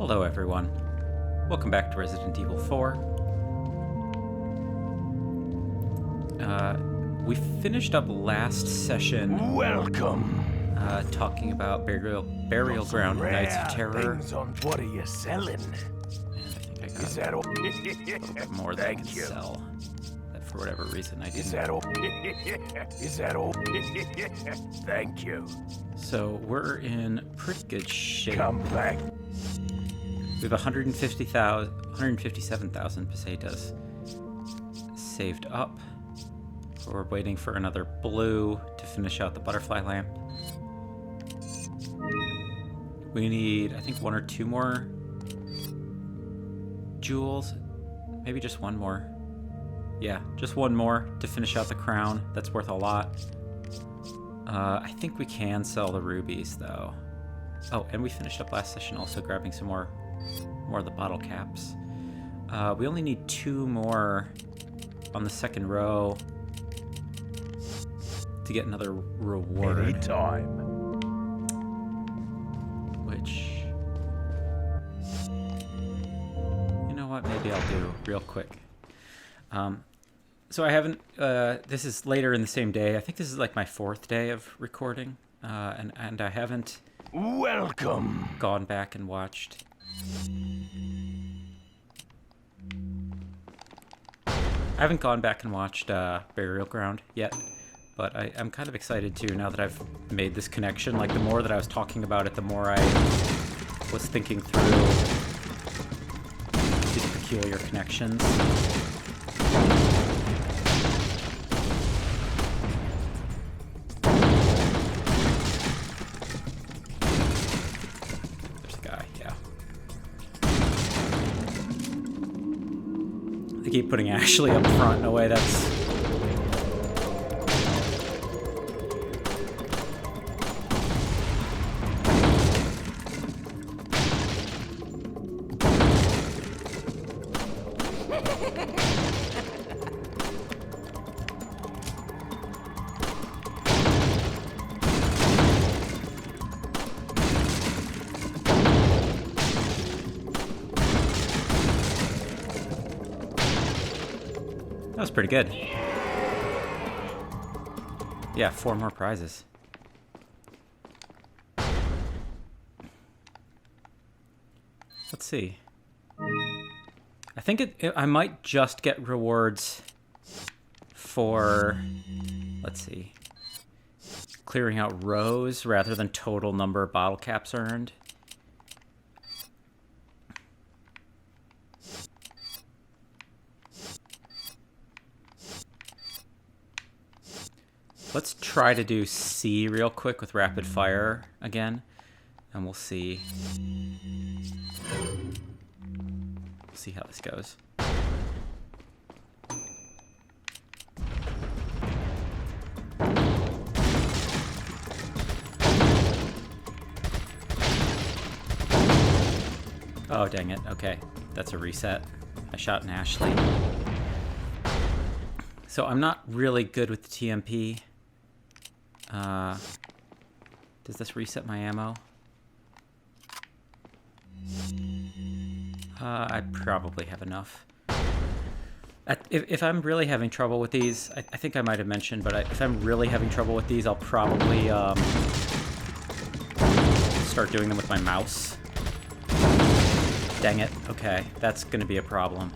Hello everyone. Welcome back to Resident Evil 4. We finished up last session. Welcome. Talking about burial ground, Knights of Terror. What are you selling? And I think I got Is that all? a little bit more that I can sell. That for whatever reason I didn't. Is that all? Is that all? Thank you. So we're in pretty good shape. Come back. We have 157,000 pesetas saved up. We're waiting for another blue to finish out the butterfly lamp. We need, I think, 1 or 2 more jewels. Maybe just 1 more. Yeah, just 1 more to finish out the crown. That's worth a lot. I think we can sell the rubies, though. Oh, and we finished up last session also grabbing some more of the bottle caps. We only need 2 more on the second row to get another reward. Anytime. Which, you know what, maybe I'll do real quick. So I haven't, this is later in the same day. I think this is like my 4th day of recording, and I haven't Welcome. gone back and watched. I haven't gone back and watched Burial Ground yet, but I'm kind of excited too now that I've made this connection. Like, the more that I was talking about it, the more I was thinking through these peculiar connections. There's a guy, yeah. They keep putting Ashley up front in a way that's... That was pretty good. Yeah, 4 more prizes. Let's see. I think I might just get rewards for, let's see, clearing out rows rather than total number of bottle caps earned. Let's try to do C real quick with rapid fire again, and we'll see. We'll see how this goes. Oh, dang it. Okay, that's a reset. I shot an Ashley. So I'm not really good with the TMP. Does this reset my ammo? I probably have enough. If I'm really having trouble with these, I think I might have mentioned, but if I'm really having trouble with these, I'll probably start doing them with my mouse. Dang it. Okay, that's gonna be a problem.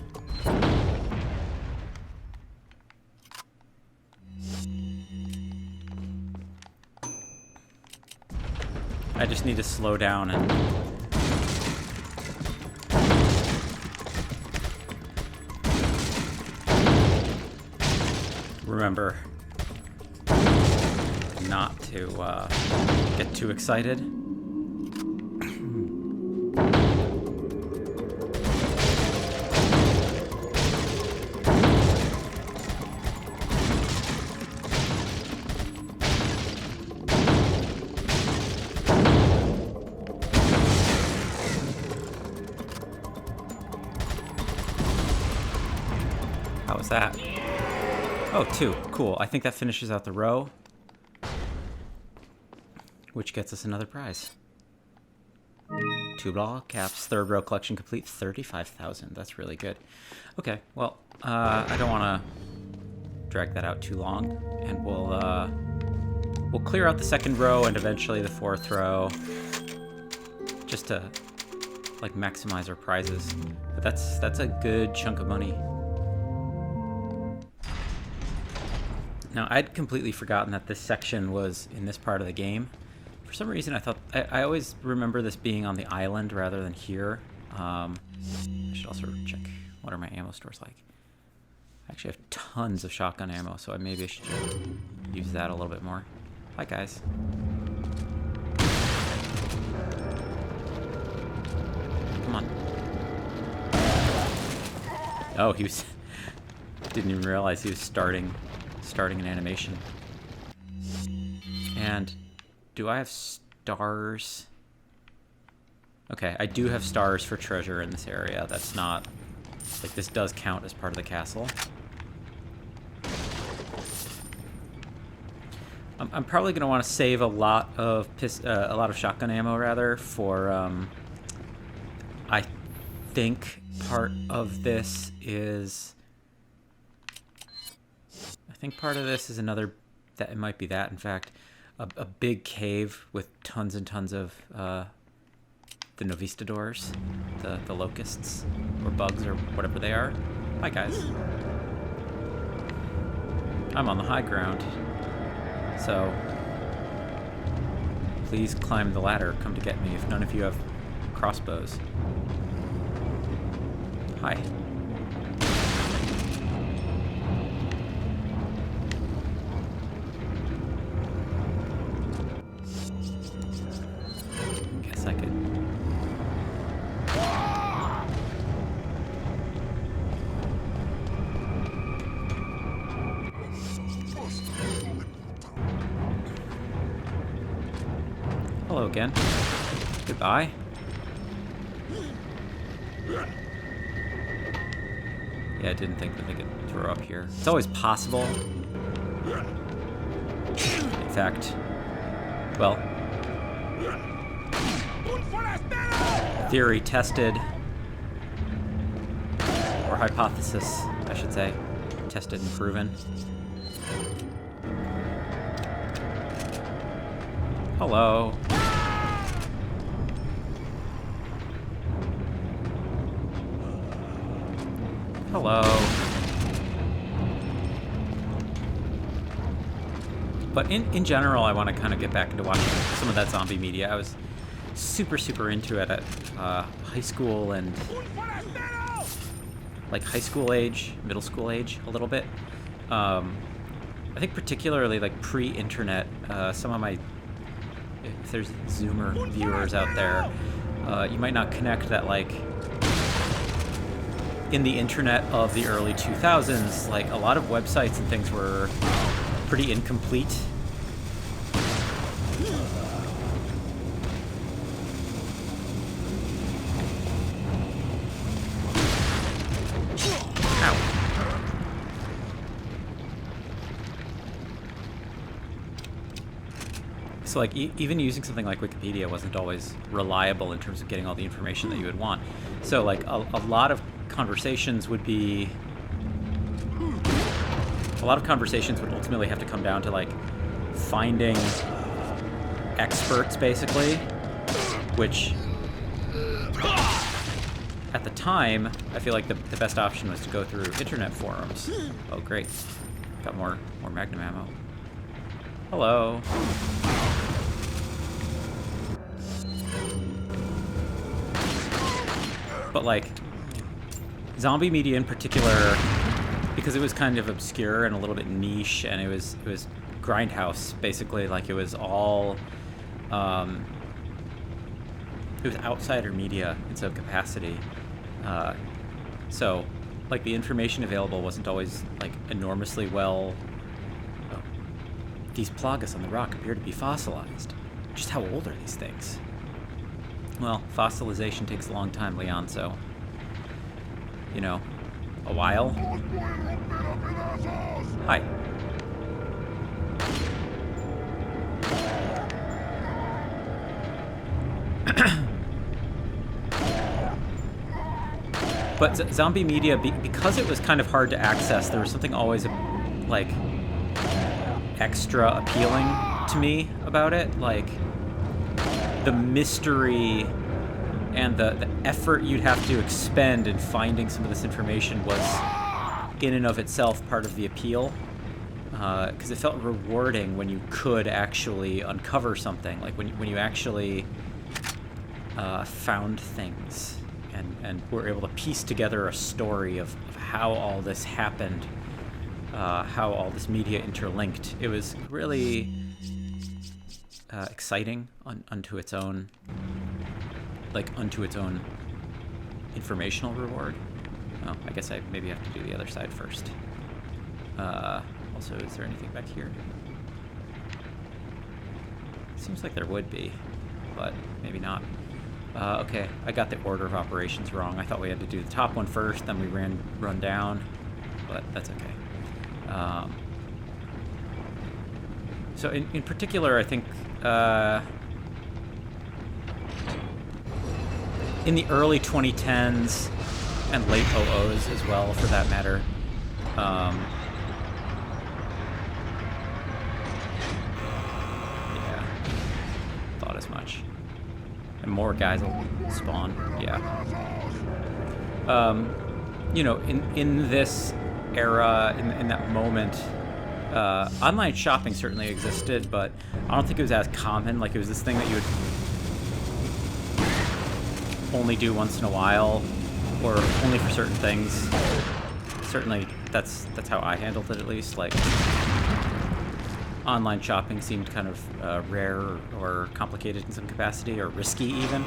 I just need to slow down and... remember not to get too excited. How was that? Oh, 2. Cool. I think that finishes out the row, which gets us another prize. 2 ball caps, third row collection complete, 35,000. That's really good. Okay, well, I don't want to drag that out too long, and we'll clear out the second row and eventually the fourth row, just to like maximize our prizes. But that's a good chunk of money. Now, I'd completely forgotten that this section was in this part of the game. For some reason, I thought I always remember this being on the island rather than here. I should also check what are my ammo stores like. I actually have tons of shotgun ammo, so maybe I should use that a little bit more. Hi, guys. Come on. Oh, he was... didn't even realize he was starting an animation. And do I have stars? Okay, I do have stars for treasure in this area. That's not... like, this does count as part of the castle. I'm probably going to want to save a lot of shotgun ammo, rather, for, I think part of this is... I think part of this is another... that it might be that, in fact. A big cave with tons and tons of, the Novistadors, the locusts, or bugs, or whatever they are. Hi, guys. I'm on the high ground. So, please climb the ladder, come to get me, if none of you have crossbows. Hi. Guess I could... Hello again. Goodbye. Yeah, I didn't think that they could throw up here. It's always possible. In fact, well, theory tested, or hypothesis, I should say, tested and proven. Hello. Hello. But in general, I want to kind of get back into watching some of that zombie media. I was super into it at high school and like high school age, middle school age a little bit. I think particularly like pre-internet, some of my, if there's Zoomer viewers out there, you might not connect that like in the internet of the early 2000s, like a lot of websites and things were pretty incomplete. So like even using something like Wikipedia wasn't always reliable in terms of getting all the information that you would want. So like a lot of conversations would ultimately have to come down to like finding experts, basically, which at the time I feel like the best option was to go through internet forums. Oh great, got more Magnum ammo. Hello. But like zombie media in particular, because it was kind of obscure and a little bit niche, and it was grindhouse, basically. Like it was all it was outsider media in some capacity. So like the information available wasn't always like enormously well. Oh, these Plagas on the rock appear to be fossilized. Just how old are these things? Well, fossilization takes a long time, Leon, so, you know, a while. Hi. But zombie media, because it was kind of hard to access, there was something always like extra appealing to me about it. Like the mystery and the effort you'd have to expend in finding some of this information was in and of itself part of the appeal. Because it felt rewarding when you could actually uncover something, like when you actually found things and were able to piece together a story of how all this happened, how all this media interlinked. It was really exciting unto its own, unto its own informational reward. Oh, I guess I maybe have to do the other side first. Also, is there anything back here? Seems like there would be, but maybe not. Okay, I got the order of operations wrong. I thought we had to do the top one first, then we run down, but that's okay. So in particular, I think in the early 2010s and late 00s as well, for that matter, thought as much. And more guys will spawn. Yeah. You know, in this era, in that moment, online shopping certainly existed, but I don't think it was as common. Like, it was this thing that you would only do once in a while, or only for certain things. Certainly, that's how I handled it, at least. Like, online shopping seemed kind of rare or complicated in some capacity, or risky even.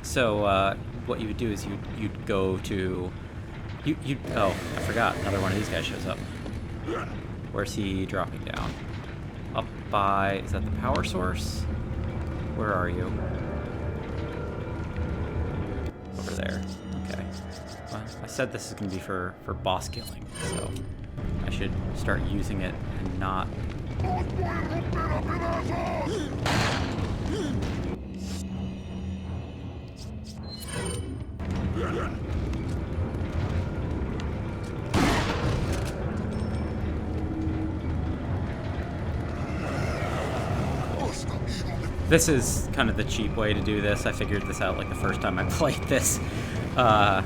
So what you would do is you'd go to oh, I forgot, another one of these guys shows up. Where's he dropping down? Up by, is that the power source? Where are you? Over there. Okay. Well, I said this is going to be for boss killing, so I should start using it and not... This is kind of the cheap way to do this. I figured this out like the first time I played this. Hi.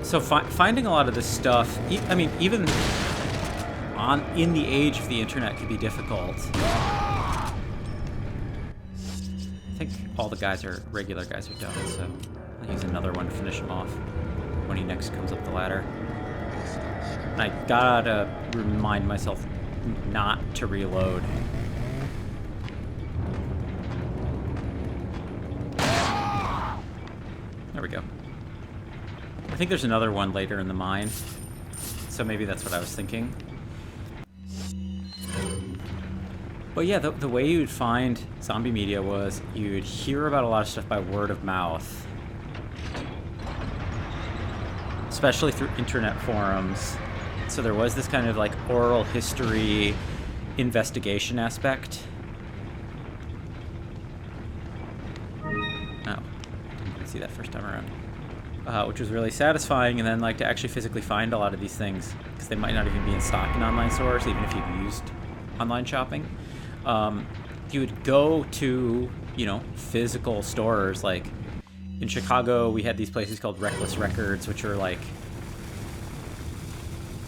So finding a lot of this stuff, I mean, even in the age of the internet, could be difficult. I think all the guys are, regular guys are done, so I'll use another one to finish him off when he next comes up the ladder. And I gotta remind myself not to reload. There we go. I think there's another one later in the mine, so maybe that's what I was thinking. But yeah, the way you'd find zombie media was you'd hear about a lot of stuff by word of mouth, especially through internet forums. So there was this kind of like oral history investigation aspect. Oh, didn't see that first time around. Which was really satisfying, and then like to actually physically find a lot of these things, because they might not even be in stock in online stores, even if you've used online shopping. You would go to, you know, physical stores. Like in Chicago, we had these places called Reckless Records, which are like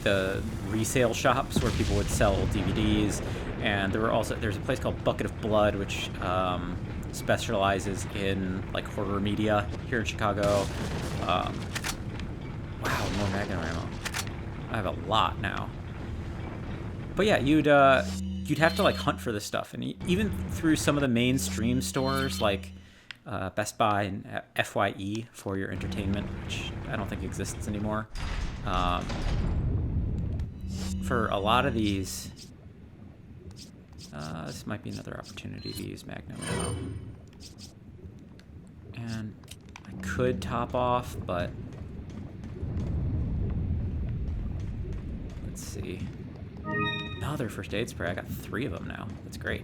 the resale shops where people would sell old DVDs. And there's a place called Bucket of Blood, which specializes in like horror media here in Chicago. Wow, more Magnum ammo. I have a lot now. But yeah, you'd have to like hunt for this stuff, and even through some of the mainstream stores like Best Buy and FYE, for your entertainment, which I don't think exists anymore. For a lot of these, this might be another opportunity to use Magnum ammo. And I could top off, but let's see. Another first aid spray. I got 3 of them now. That's great.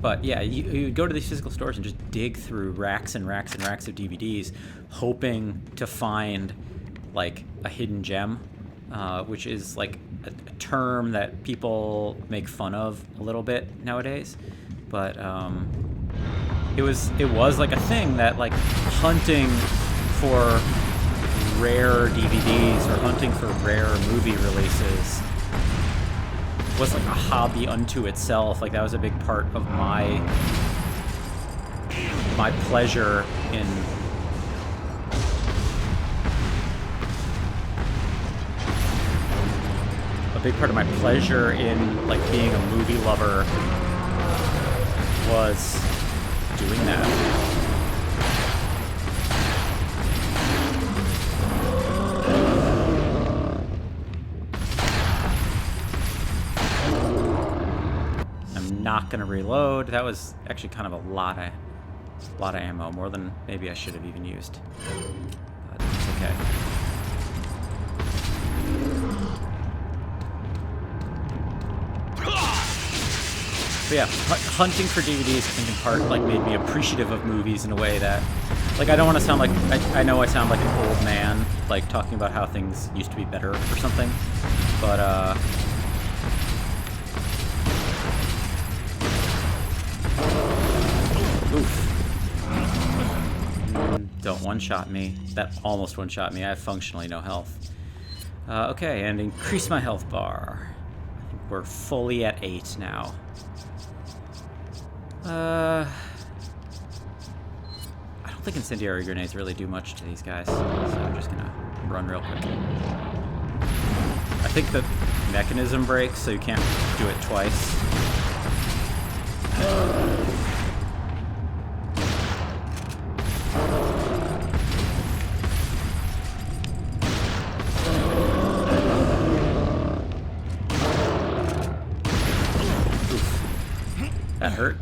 But yeah, you go to these physical stores and just dig through racks and racks and racks of DVDs, hoping to find like a hidden gem, which is like a term that people make fun of a little bit nowadays. But it was like a thing that like hunting for rare DVDs or hunting for rare movie releases was like a hobby unto itself. Like that was a big part of my pleasure in like being a movie lover was doing that. Not gonna reload. That was actually kind of a lot of ammo, more than maybe I should have even used. But it's okay. But yeah, hunting for DVDs, I think in part like made me appreciative of movies in a way that, like, I don't want to sound like I know I sound like an old man, like talking about how things used to be better or something, but oof. Don't one-shot me. That almost one-shot me. I have functionally no health. Okay, and increase my health bar. I think we're fully at 8 now. I don't think incendiary grenades really do much to these guys, so I'm just gonna run real quick. I think the mechanism breaks, so you can't do it twice. That hurt.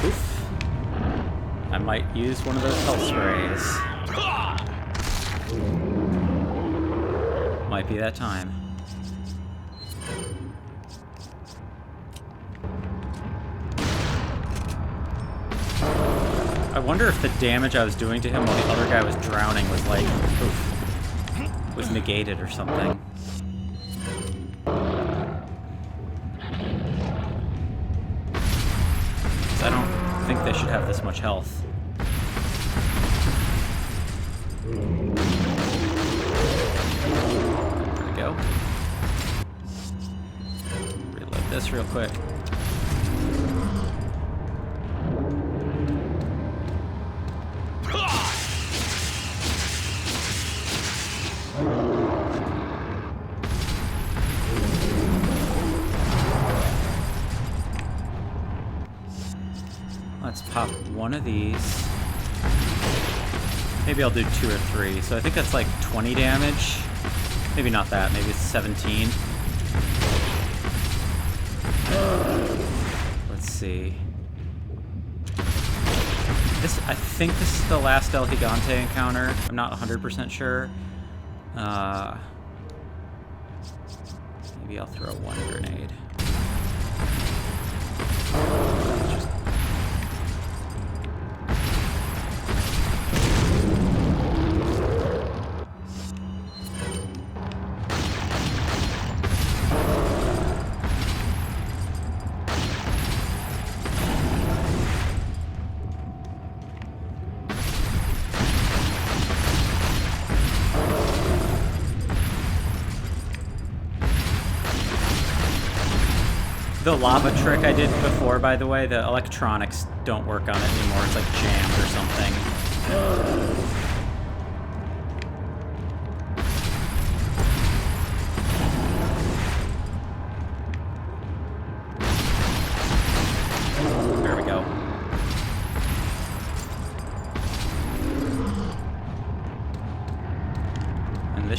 Oof. I might use one of those health sprays. Might be that time. I wonder if the damage I was doing to him while the other guy was drowning was like, oof, was negated or something. I don't think they should have this much health. There we go. Reload this real quick. Let's pop one of these. Maybe I'll do 2 or 3. So I think that's like 20 damage. Maybe not that. Maybe it's 17. Let's see. I think this is the last El Gigante encounter. I'm not 100% sure. Maybe I'll throw 1 grenade. The lava trick I did before, by the way, the electronics don't work on it anymore. It's like jammed or something. There we go.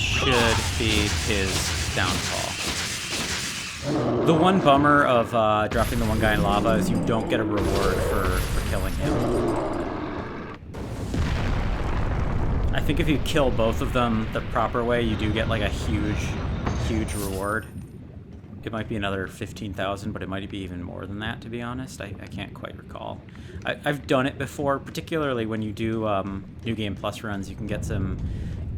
this should be his downfall. The one bummer of dropping the one guy in lava is you don't get a reward for killing him. I think if you kill both of them the proper way, you do get like a huge reward. It might be another 15,000, but it might be even more than that, to be honest. I can't quite recall. I've done it before, particularly when you do New Game Plus runs. You can get some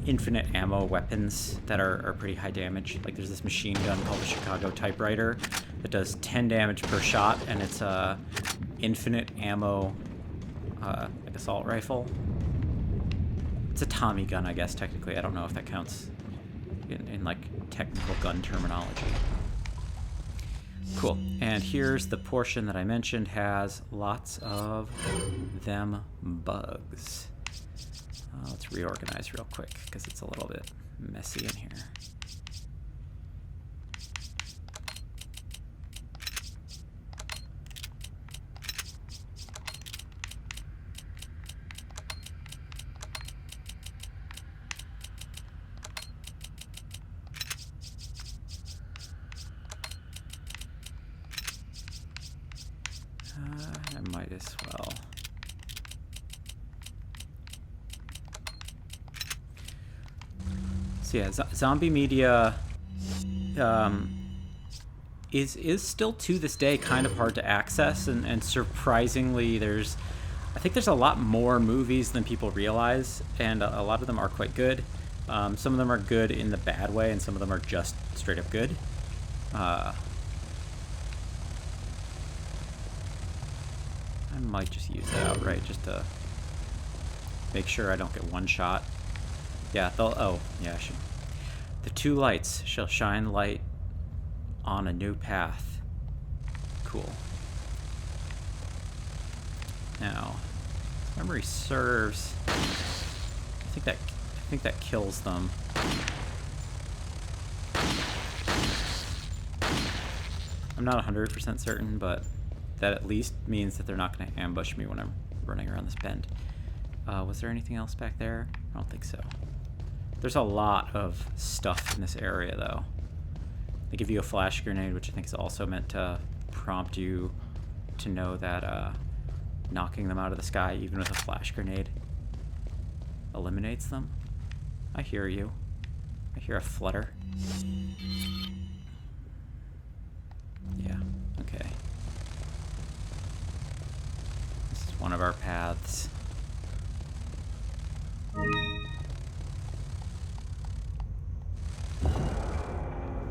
infinite ammo weapons that are pretty high damage. Like there's this machine gun called the Chicago Typewriter that does 10 damage per shot, and it's a infinite ammo like assault rifle. It's a Tommy gun, I guess, technically. I don't know if that counts in like technical gun terminology. Cool. And here's the portion that I mentioned has lots of them bugs. Let's reorganize real quick because it's a little bit messy in here. I might as well. So yeah, zombie media is still to this day kind of hard to access, and surprisingly I think there's a lot more movies than people realize, and a lot of them are quite good. Some of them are good in the bad way, and some of them are just straight up good. I might just use that outright just to make sure I don't get one shot. Yeah, oh, yeah, I should. The two lights shall shine light on a new path. Cool. Now, if memory serves, I think that kills them. I'm not 100% certain, but that at least means that they're not going to ambush me when I'm running around this bend. Was there anything else back there? I don't think so. There's a lot of stuff in this area, though. They give you a flash grenade, which I think is also meant to prompt you to know that knocking them out of the sky, even with a flash grenade, eliminates them. I hear you. I hear a flutter. Yeah, okay. This is one of our paths.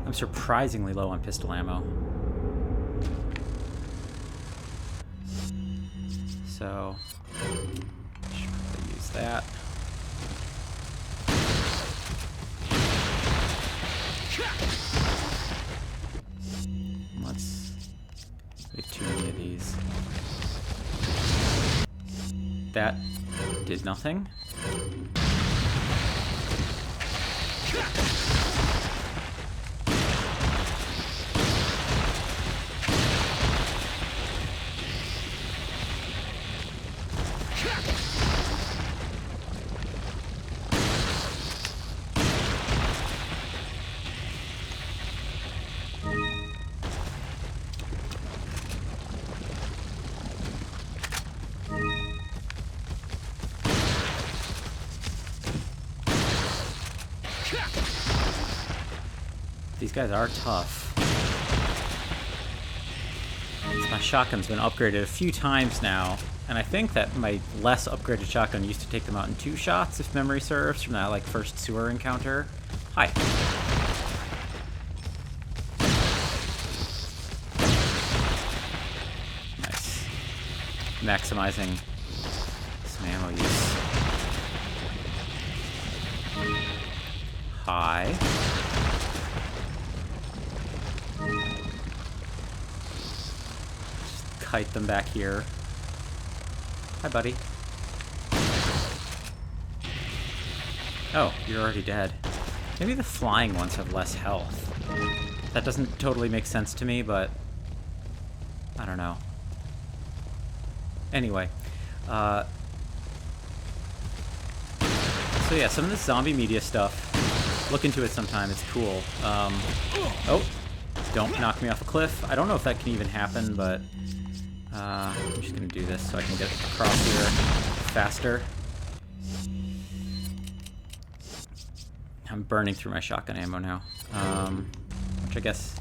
I'm surprisingly low on pistol ammo. So, should probably use that. We have too many of these. That did nothing. These guys are tough. My shotgun's been upgraded a few times now, and I think that my less upgraded shotgun used to take them out in 2 shots, if memory serves, from that like first sewer encounter. Hi. Nice. Maximizing some ammo use. Hi. Kite them back here. Hi, buddy. Oh, you're already dead. Maybe the flying ones have less health. That doesn't totally make sense to me, but I don't know. Anyway, so yeah, some of this zombie media stuff Look into it sometime. It's cool. Oh, don't knock me off a cliff. I don't know if that can even happen, but I'm just gonna do this so I can get across here faster. I'm burning through my shotgun ammo now, which I guess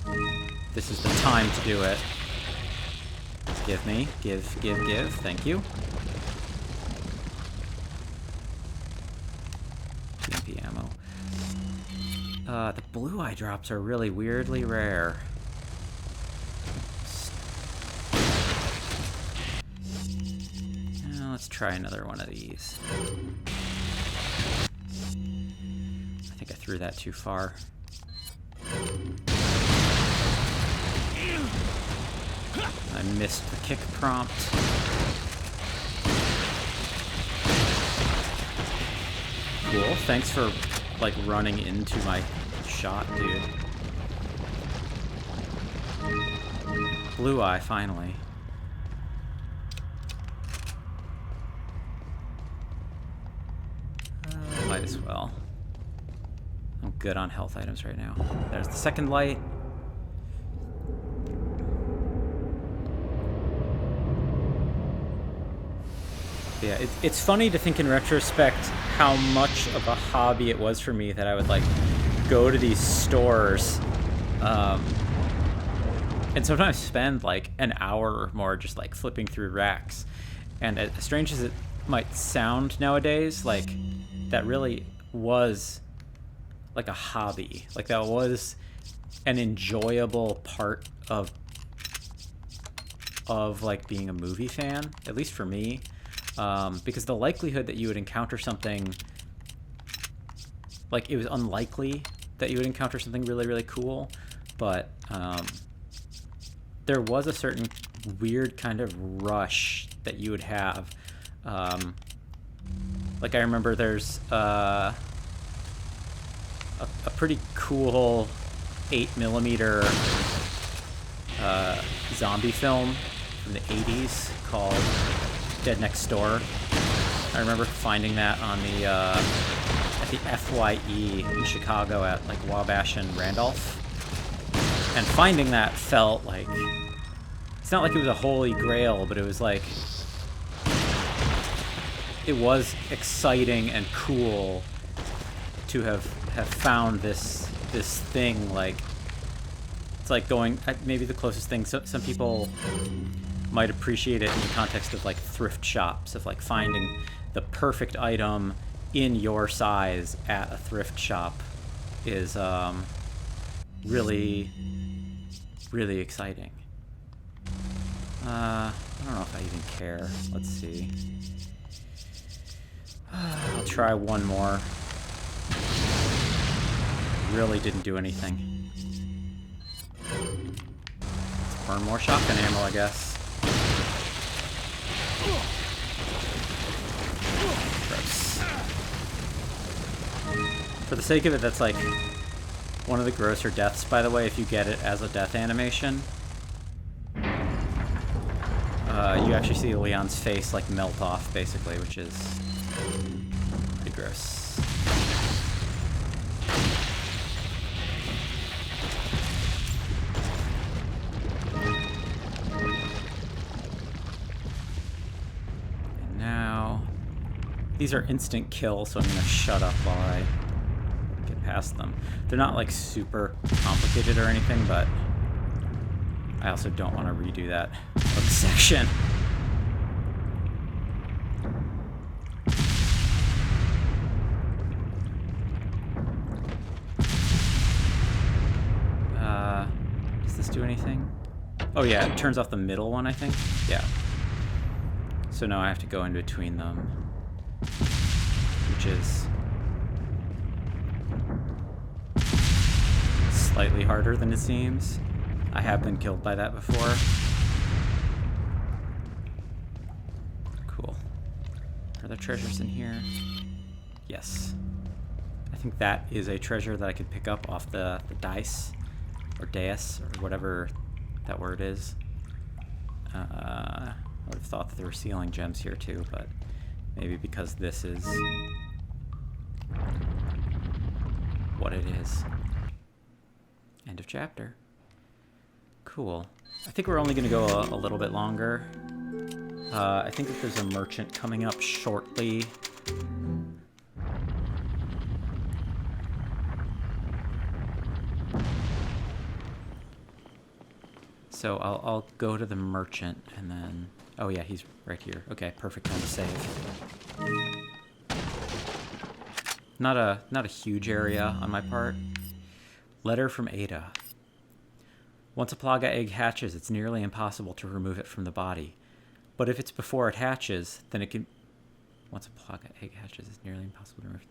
this is the time to do it. Give me, give, thank you. TMP ammo. The blue eye drops are really weirdly rare. Now let's try another one of these. I think I threw that too far. I missed the kick prompt. Cool, thanks for, like, running into my shot, dude. Blue eye, finally. Might as well. I'm good on health items right now. There's the second light. Yeah, it's funny to think in retrospect how much of a hobby it was for me that I would, like, go to these stores and sometimes spend, like, an hour or more just, like, flipping through racks. And as strange as it might sound nowadays, like, that really was, like, a hobby. Like, that was an enjoyable part of like, being a movie fan, at least for me. Because the likelihood that you would encounter something, like, it was unlikely that you would encounter something really, really cool, but there was a certain weird kind of rush that you would have. Like, I remember there's a pretty cool 8mm zombie film from the 80s called Dead Next Door. I remember finding that on the at the FYE in Chicago at, like, Wabash and Randolph, and finding that felt like, it's not like it was a holy grail, but it was like, it was exciting and cool to have found this thing. Like, it's like going, maybe the closest thing, some people might appreciate it in the context of, like, thrift shops, of, like, finding the perfect item in your size at a thrift shop is really, really exciting. I don't know if I even care. Let's see. I'll try one more. Really didn't do anything. Let's burn more shotgun ammo, I guess. Gross. For the sake of it, that's, like, one of the grosser deaths, by the way, if you get it as a death animation. You actually see Leon's face, like, melt off, basically, which is pretty gross. And now, these are instant kills, so I'm gonna shut up while I get past them. They're not, like, super complicated or anything, but I also don't want to redo that section. Does this do anything? Oh yeah, it turns off the middle one, I think. Yeah. So now I have to go in between them, which is slightly harder than it seems. I have been killed by that before. Cool. Are there treasures in here? Yes. I think that is a treasure that I could pick up off the dice, or dais, or whatever that word is. I would have thought that there were ceiling gems here too, but maybe because this is what it is. End of chapter. Cool. I think we're only going to go a little bit longer. I think that there's a merchant coming up shortly. So I'll go to the merchant and then... Oh yeah, he's right here. Okay, perfect time to save. Not a huge area on my part. Letter from Ada. Once a Plaga egg hatches, it's nearly impossible to remove it from the body. But if it's before it hatches, then it can... Once a Plaga egg hatches, it's nearly impossible to remove.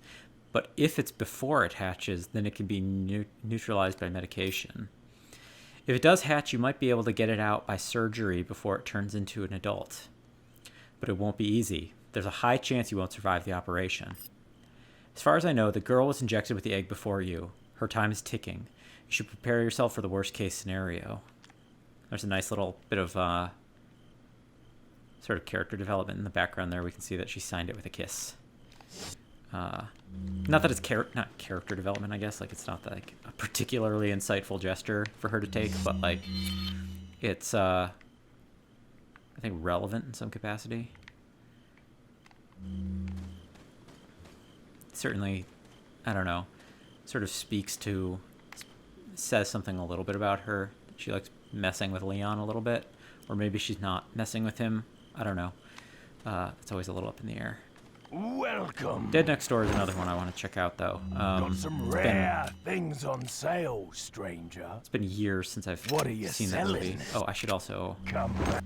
But if it's before it hatches, then it can be neutralized by medication. If it does hatch, you might be able to get it out by surgery before it turns into an adult. But it won't be easy. There's a high chance you won't survive the operation. As far as I know, the girl was injected with the egg before you. Her time is ticking. You should prepare yourself for the worst case scenario. There's a nice little bit of sort of character development in the background there. We can see that she signed it with a kiss. Not that it's not character development, I guess. Like, it's not like a particularly insightful gesture for her to take, but like it's I think relevant in some capacity. Certainly, I don't know, sort of says something a little bit about her. She likes messing with Leon a little bit, or maybe she's not messing with him. I don't know. It's always a little up in the air. Welcome. Dead Next Door is another one I want to check out, though. Got some rare things on sale, stranger. It's been years since I've seen that movie. Oh, I should also... Come back.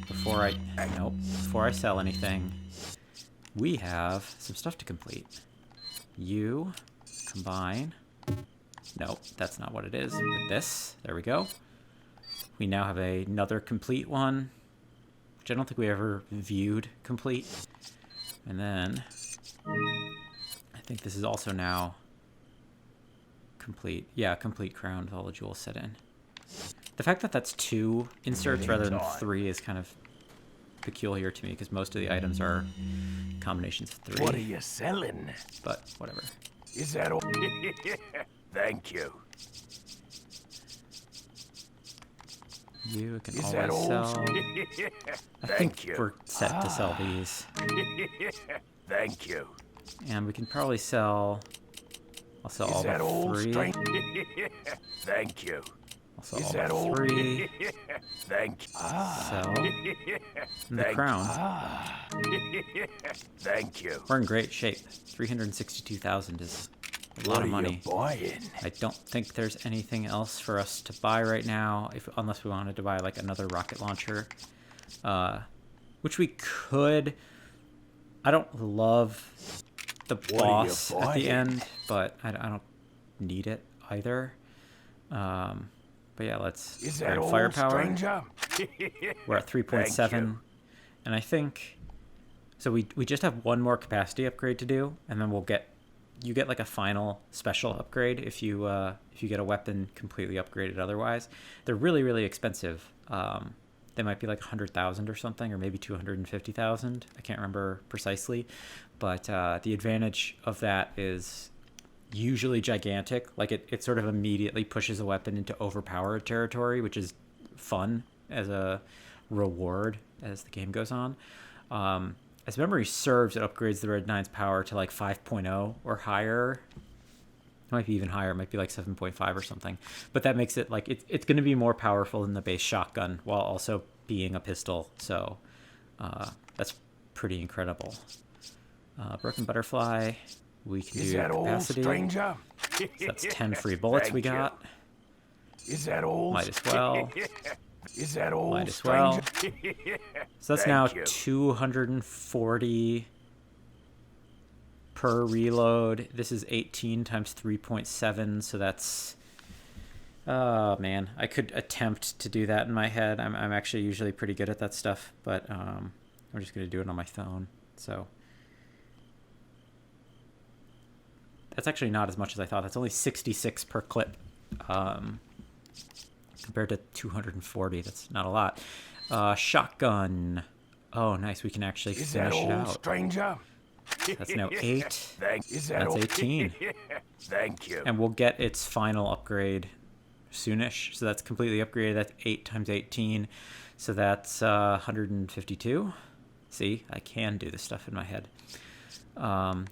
Before I sell anything, we have some stuff to complete. You combine... Nope, that's not what it is. With this, there we go. We now have another complete one, which I don't think we ever viewed complete. And then, I think this is also now complete. Yeah, complete crown with all the jewels set in. The fact that that's 2 inserts rather than 3 is kind of peculiar to me, because most of the items are combinations of 3. What are you selling? But whatever. Is that all? Thank you. You can Is always sell. I think you. we're set to sell these. Thank you. And we can probably sell... I'll sell all the 3. Thank you. I'll sell all the 3. Thank you. Sell. And the crown. Thank you. We're in great shape. 362,000 is a lot of money. Buying? I don't think there's anything else for us to buy right now, unless we wanted to buy like another rocket launcher, which we could. I don't love the boss at the end, but I don't need it either. But yeah, let's grab firepower. We're at 3.7, and I think so. We just have one more capacity upgrade to do, and then you get like a final special upgrade if you get a weapon completely upgraded otherwise. They're really, really expensive. They might be like 100,000 or something, or maybe 250,000. I can't remember precisely. But the advantage of that is usually gigantic. Like it sort of immediately pushes a weapon into overpowered territory, which is fun as a reward as the game goes on. As memory serves, it upgrades the Red 9's power to like 5.0 or higher. It might be even higher. It might be like 7.5 or something. But that makes it like it's going to be more powerful than the base shotgun while also being a pistol. So that's pretty incredible. Broken Butterfly. We can do capacity. So that's 10 free bullets we got. Is that all? Might as well. Is that all? Might as well. So that's now 240 per reload. This is 18 times 3.7, so that's... Oh, man. I could attempt to do that in my head. I'm actually usually pretty good at that stuff, but I'm just going to do it on my phone. So that's actually not as much as I thought. That's only 66 per clip. Compared to 240, that's not a lot. Shotgun. Oh, nice. We can actually finish it out. Stranger? That's now 8. Is That's 18. Thank you. And we'll get its final upgrade soonish. So that's completely upgraded. That's 8 times 18. So that's 152. See, I can do this stuff in my head. And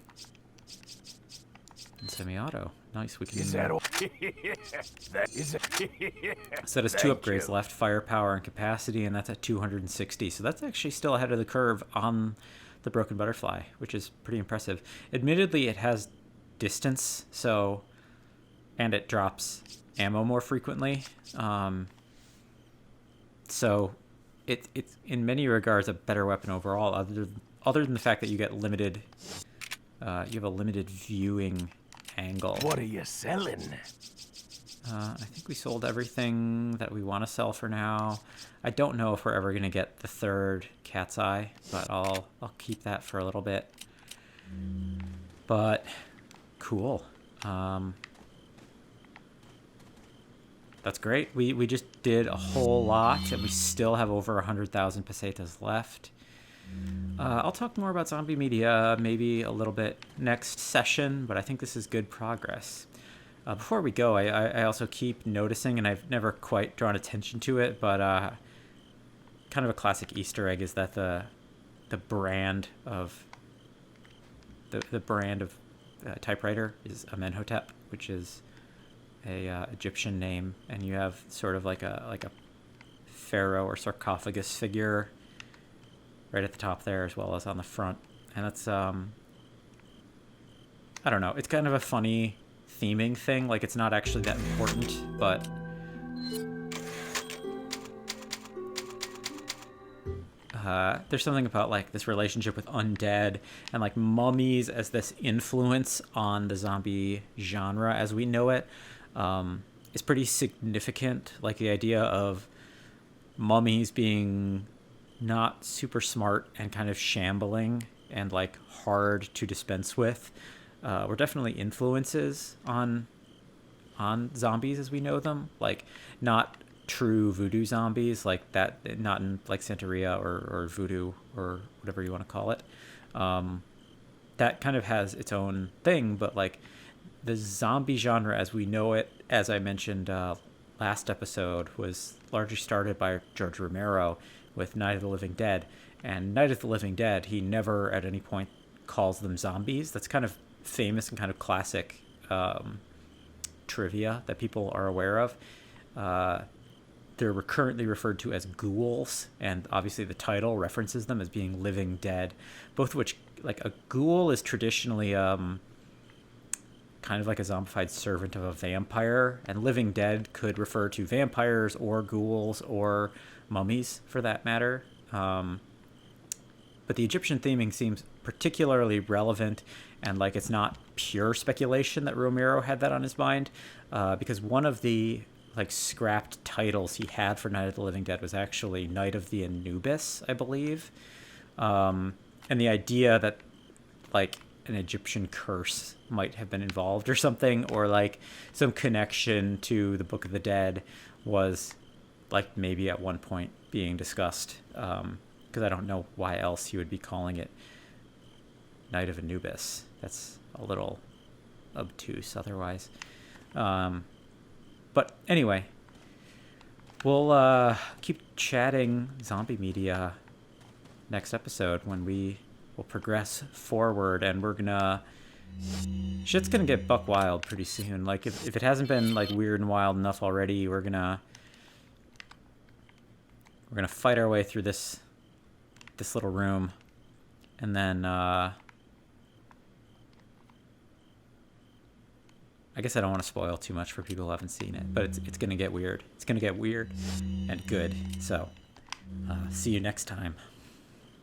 semi-auto. Nice. We can. Is that all? So there's 2 upgrades left: firepower and capacity, and that's at 260. So that's actually still ahead of the curve on the Broken Butterfly, which is pretty impressive. Admittedly, it has distance, and it drops ammo more frequently. So it's in many regards a better weapon overall, other than the fact that you get limited. You have a limited viewing angle. What are you selling? I think we sold everything that we want to sell for now. I don't know if we're ever going to get the 3rd cat's eye, but I'll keep that for a little bit. But cool. That's great. We just did a whole lot, and we still have over 100,000 pesetas left. I'll talk more about zombie media maybe a little bit next session, but I think this is good progress. Before we go, I also keep noticing, and I've never quite drawn attention to it, but kind of a classic Easter egg is that the brand of typewriter is Amenhotep, which is a Egyptian name, and you have sort of like a pharaoh or sarcophagus figure right at the top there, as well as on the front. And that's I don't know, it's kind of a funny theming thing. Like, it's not actually that important, but there's something about like this relationship with undead and like mummies as this influence on the zombie genre as we know it is pretty significant. Like the idea of mummies being not super smart and kind of shambling and like hard to dispense with were definitely influences on zombies as we know them. Like, not true voodoo zombies like that, not in like Santeria or voodoo or whatever you want to call it. That kind of has its own thing, but like the zombie genre as we know it, as I mentioned last episode, was largely started by George Romero with Night of the Living Dead. And Night of the Living Dead, he never at any point calls them zombies. That's kind of famous and kind of classic trivia that people are aware of. They're currently referred to as ghouls, and obviously the title references them as being living dead, both of which, like, a ghoul is traditionally kind of like a zombified servant of a vampire, and living dead could refer to vampires or ghouls or mummies for that matter. But the Egyptian theming seems particularly relevant, and like it's not pure speculation that Romero had that on his mind, because one of the like scrapped titles he had for Night of the Living Dead was actually Night of the Anubis, I believe. And the idea that like an Egyptian curse might have been involved or something, or like some connection to the Book of the Dead was like maybe at one point being discussed, because I don't know why else he would be calling it Night of Anubis. That's a little obtuse otherwise. But anyway, we'll keep chatting zombie media next episode when we will progress forward, and shit's gonna get buck wild pretty soon. Like, if it hasn't been like weird and wild enough already, we're gonna fight our way through this little room, and then I guess I don't want to spoil too much for people who haven't seen it, but it's gonna get weird. It's gonna get weird and good. So see you next time.